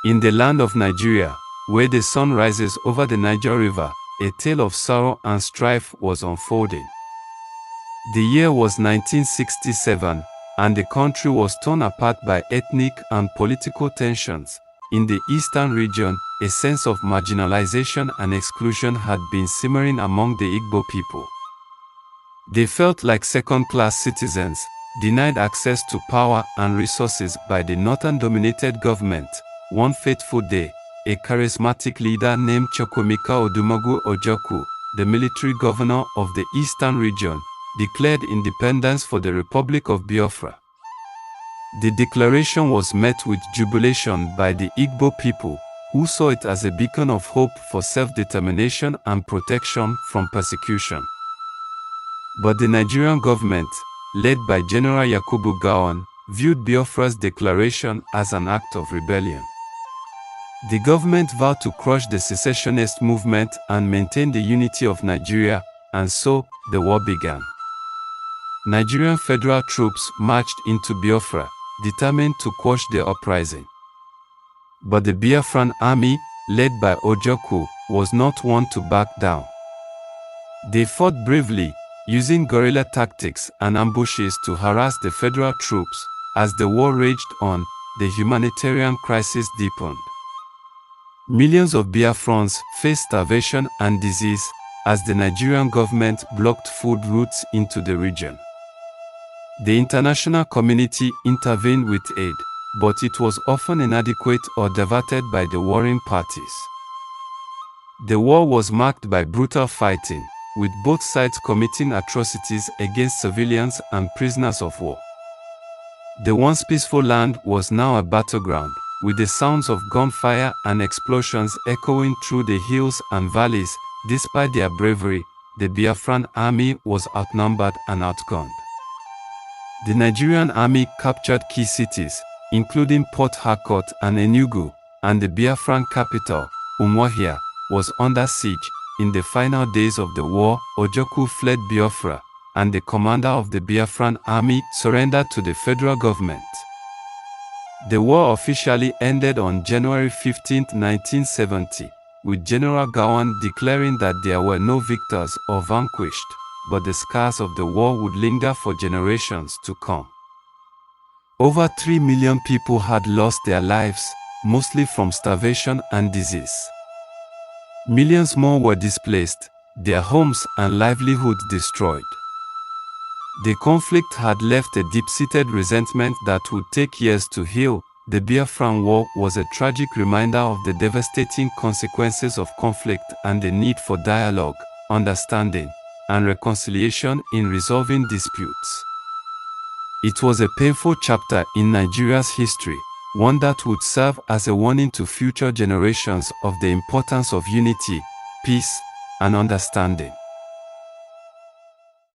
In the land of Nigeria, where the sun rises over the Niger River, a tale of sorrow and strife was unfolding. The year was 1967, and the country was torn apart by ethnic and political tensions. In the eastern region, a sense of marginalization and exclusion had been simmering among the Igbo people. They felt like second-class citizens, denied access to power and resources by the northern-dominated government. One fateful day, a charismatic leader named Chukwuemeka Odumogu Ojukwu, the military governor of the eastern region, declared independence for the Republic of Biafra. The declaration was met with jubilation by the Igbo people, who saw it as a beacon of hope for self-determination and protection from persecution. But the Nigerian government, led by General Yakubu Gowon, viewed Biafra's declaration as an act of rebellion. The government vowed to crush the secessionist movement and maintain the unity of Nigeria, and so the war began. Nigerian federal troops marched into Biafra, determined to quash the uprising. But the Biafran army, led by Ojukwu, was not one to back down. They fought bravely, using guerrilla tactics and ambushes to harass the federal troops. As the war raged on, the humanitarian crisis deepened. Millions of Biafrans faced starvation and disease as the Nigerian government blocked food routes into the region. The international community intervened with aid, but it was often inadequate or diverted by the warring parties. The war was marked by brutal fighting, with both sides committing atrocities against civilians and prisoners of war. The once peaceful land was now a battleground, with the sounds of gunfire and explosions echoing through the hills and valleys. Despite their bravery, the Biafran army was outnumbered and outgunned. The Nigerian army captured key cities, including Port Harcourt and Enugu, and the Biafran capital, Umuahia, was under siege. In the final days of the war, Ojukwu fled Biafra, and the commander of the Biafran army surrendered to the federal government. The war officially ended on January 15, 1970, with General Gowon declaring that there were no victors or vanquished, but the scars of the war would linger for generations to come. Over 3 million people had lost their lives, mostly from starvation and disease. Millions more were displaced, their homes and livelihoods destroyed. The conflict had left a deep-seated resentment that would take years to heal. The Biafran War was a tragic reminder of the devastating consequences of conflict and the need for dialogue, understanding, and reconciliation in resolving disputes. It was a painful chapter in Nigeria's history, one that would serve as a warning to future generations of the importance of unity, peace, and understanding.